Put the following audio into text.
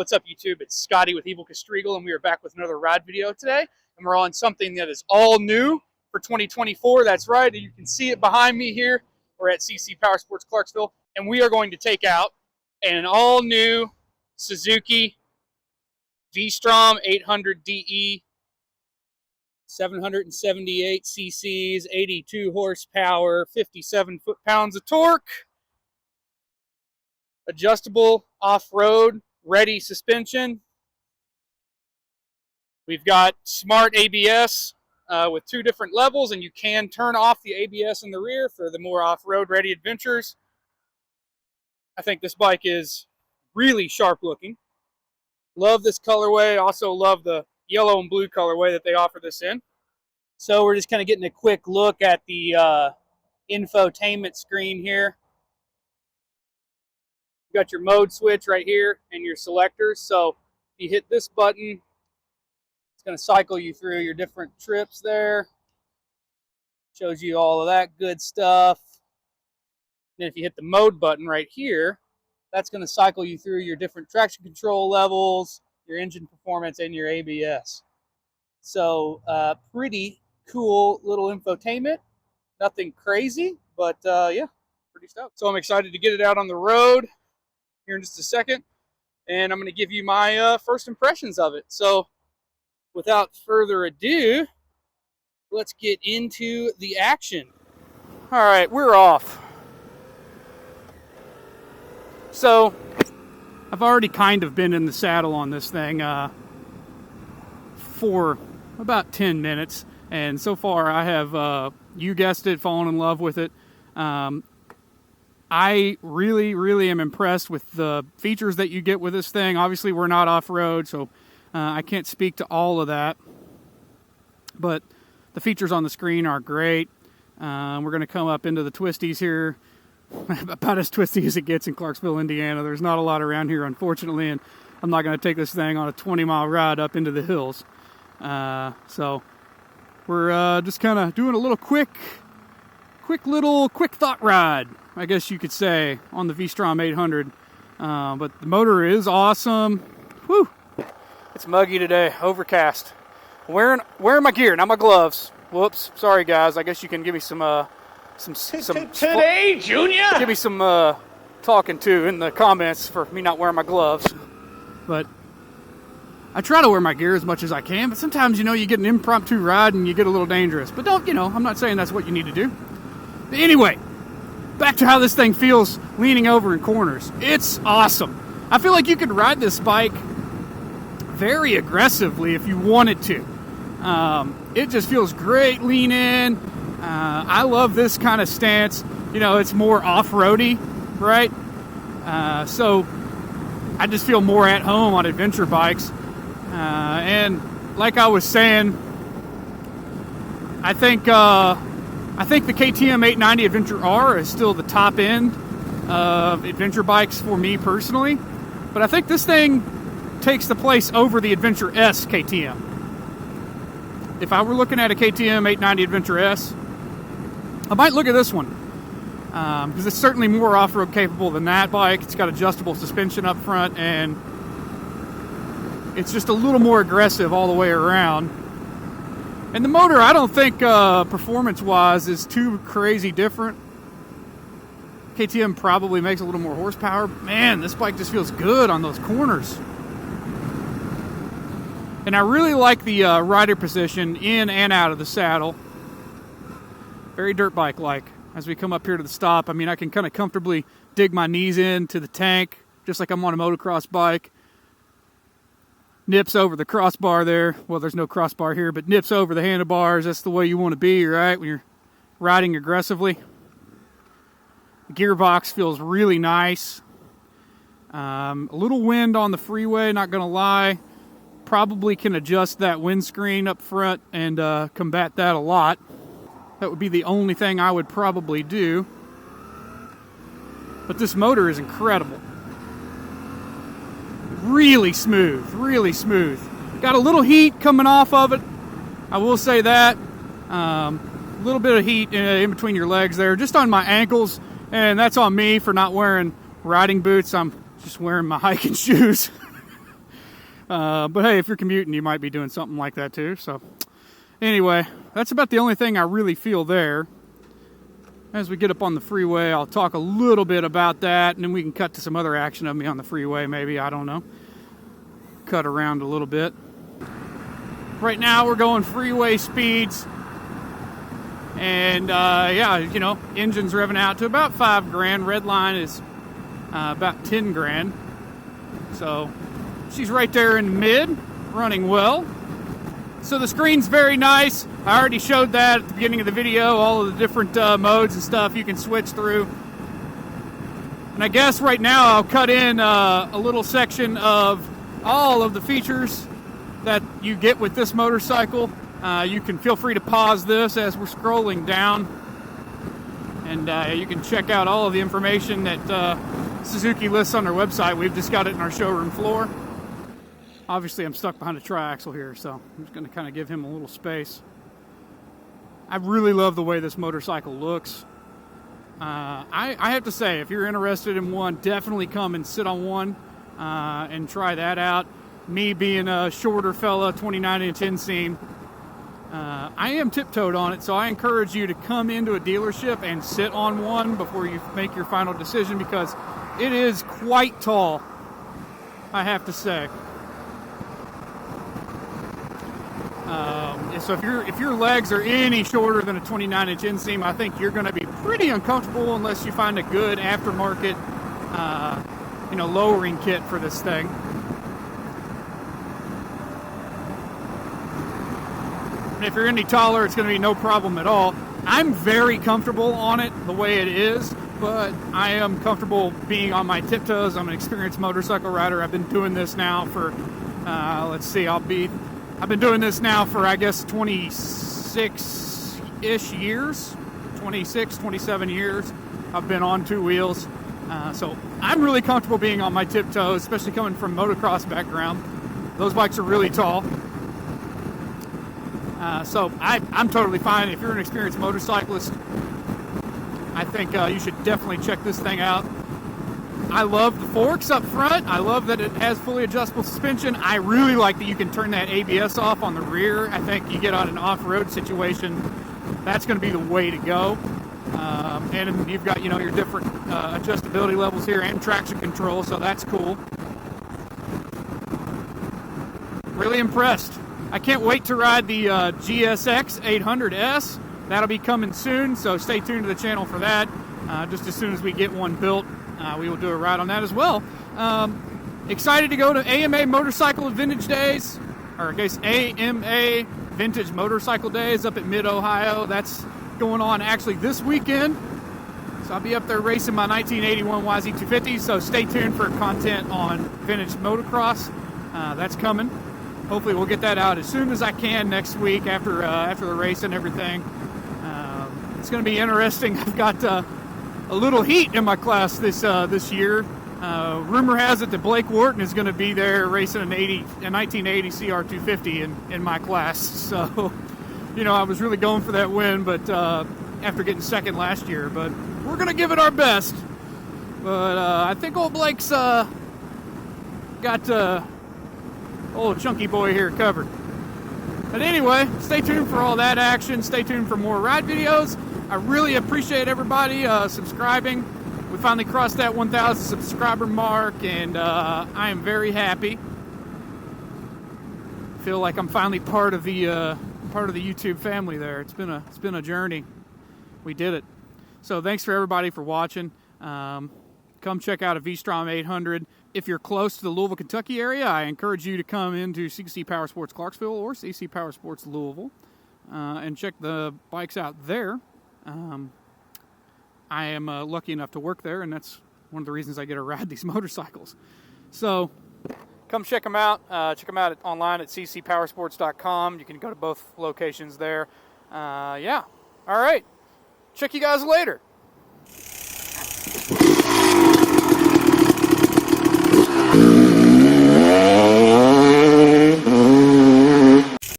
what's up YouTube? It's Scotty with Evil Castrigal, and we are back with another ride video today. And we're on something that is all new for 2024. That's right, you can see it behind me here. We're at CC Powersports Clarksville, and we are going to take out an all new Suzuki V-Strom 800DE, 778 cc's, 82 horsepower, 57 foot-pounds of torque. Adjustable off-road ready suspension. We've got smart ABS with 2 different levels, and you can turn off the ABS in the rear for the more off-road ready adventures. I think this bike is really sharp looking. Love this colorway. Also love the yellow and blue colorway that they offer this in. So we're just kind of getting a quick look at the infotainment screen here. You got your mode switch right here and your selectors. So if you hit this button, it's going to cycle you through your different trips there. Shows you all of that good stuff. And if you hit the mode button right here, that's going to cycle you through your different traction control levels, your engine performance, and your ABS. So pretty cool little infotainment. Nothing crazy, but yeah, pretty stoked. So I'm excited to get it out on the road here in just a second, and I'm going to give you my first impressions of it. So without further ado, let's get into the action. All right, we're off. So I've already kind of been in the saddle on this thing for about 10 minutes, and so far I have, you guessed it, fallen in love with it. I really am impressed with the features that you get with this thing. Obviously, we're not off-road, so I can't speak to all of that. But the features on the screen are great. We're going to come up into the twisties here. About as twisty as it gets in Clarksville, Indiana. There's not a lot around here, unfortunately, and I'm not going to take this thing on a 20-mile ride up into the hills. So we're just kind of doing a little quick thought ride, I guess you could say, on the V-Strom 800. But the motor is awesome. Whew! It's muggy today, overcast. Wearing my gear, not my gloves. Whoops, sorry guys. I guess you can give me some today, Junior. Give me some talking to in the comments for me not wearing my gloves. But I try to wear my gear as much as I can. But sometimes, you get an impromptu ride and you get a little dangerous. But don't, I'm not saying that's what you need to do. But anyway, back to how this thing feels leaning over in corners. It's awesome. I feel like you could ride this bike very aggressively if you wanted to. It just feels great lean in. I love this kind of stance. It's more off-roady, right? So I just feel more at home on adventure bikes. And like I was saying, I think the KTM 890 Adventure R is still the top end of adventure bikes for me personally. But I think this thing takes the place over the Adventure S KTM. If I were looking at a KTM 890 Adventure S, I might look at this one because it's certainly more off-road capable than that bike. It's got adjustable suspension up front, and it's just a little more aggressive all the way around. And the motor, I don't think performance-wise is too crazy different. KTM probably makes a little more horsepower. Man, this bike just feels good on those corners. And I really like the rider position in and out of the saddle. Very dirt bike-like. As we come up here to the stop, I can kind of comfortably dig my knees into the tank, just like I'm on a motocross bike. Nips over the crossbar there. Well, there's no crossbar here, but nips over the handlebars. That's the way you want to be, right, when you're riding aggressively. The gearbox feels really nice. A little wind on the freeway, not going to lie. Probably can adjust that windscreen up front and combat that a lot. That would be the only thing I would probably do. But this motor is incredible. Really smooth, really smooth. Got a little heat coming off of it. I will say that. A little bit of heat in between your legs there, just on my ankles. And that's on me for not wearing riding boots. I'm just wearing my hiking shoes. But hey, if you're commuting, you might be doing something like that too. So anyway, that's about the only thing I really feel there. As we get up on the freeway, I'll talk a little bit about that, and then we can cut to some other action of me on the freeway, maybe, I don't know. Cut around a little bit. Right now, we're going freeway speeds. And, yeah, you know, engine's revving out to about 5 grand. Red line is about 10 grand. So, she's right there in the mid, running well. So the screen's very nice. I already showed that at the beginning of the video, all of the different modes and stuff you can switch through. And I guess right now I'll cut in a little section of all of the features that you get with this motorcycle. You can feel free to pause this as we're scrolling down. And you can check out all of the information that Suzuki lists on their website. We've just got it in our showroom floor. Obviously, I'm stuck behind a triaxle here, so I'm just going to kind of give him a little space. I really love the way this motorcycle looks. I have to say, if you're interested in one, definitely come and sit on one and try that out. Me being a shorter fella, 29-inch inseam, I am tiptoed on it, so I encourage you to come into a dealership and sit on one before you make your final decision, because it is quite tall, I have to say. So if your legs are any shorter than a 29-inch inseam, I think you're going to be pretty uncomfortable unless you find a good aftermarket, lowering kit for this thing. And if you're any taller, it's going to be no problem at all. I'm very comfortable on it the way it is, but I am comfortable being on my tiptoes. I'm an experienced motorcycle rider. I've been doing this now for, I've been doing this now for, I guess, 26-ish years. 26, 27 years. I've been on 2 wheels. So I'm really comfortable being on my tiptoes, especially coming from motocross background. Those bikes are really tall. So I'm totally fine. If you're an experienced motorcyclist, I think you should definitely check this thing out. I love the forks up front. I love that it has fully adjustable suspension. I really like that you can turn that ABS off on the rear. I think you get on an off-road situation, that's going to be the way to go. And you've got, your different adjustability levels here and traction control, so that's cool. Really impressed. I can't wait to ride the GSX 800S. That'll be coming soon, so stay tuned to the channel for that. Just as soon as we get one built, we will do a ride on that as well. Excited to go to AMA Motorcycle Vintage Days, or I guess AMA Vintage Motorcycle Days up at Mid-Ohio. That's going on actually this weekend. So I'll be up there racing my 1981 YZ250, so stay tuned for content on vintage motocross. That's coming. Hopefully we'll get that out as soon as I can next week after the race and everything. It's going to be interesting. I've got a little heat in my class this year. Rumor has it that Blake Wharton is going to be there racing a 1980 CR250 in my class. So, I was really going for that win, but after getting second last year. But we're going to give it our best. But I think old Blake's got old chunky boy here covered. But anyway, stay tuned for all that action. Stay tuned for more ride videos. I really appreciate everybody subscribing. We finally crossed that 1,000 subscriber mark, and I am very happy. Feel like I'm finally part of the YouTube family there. It's been a journey. We did it. So thanks for everybody for watching. Come check out a V-Strom 800. If you're close to the Louisville, Kentucky area, I encourage you to come into CC Powersports Clarksville or CC Powersports Louisville and check the bikes out there. I am lucky enough to work there, and that's one of the reasons I get to ride these motorcycles. So come check them out. Check them out online at ccpowersports.com. You can go to both locations there. Yeah. All right. Check you guys later.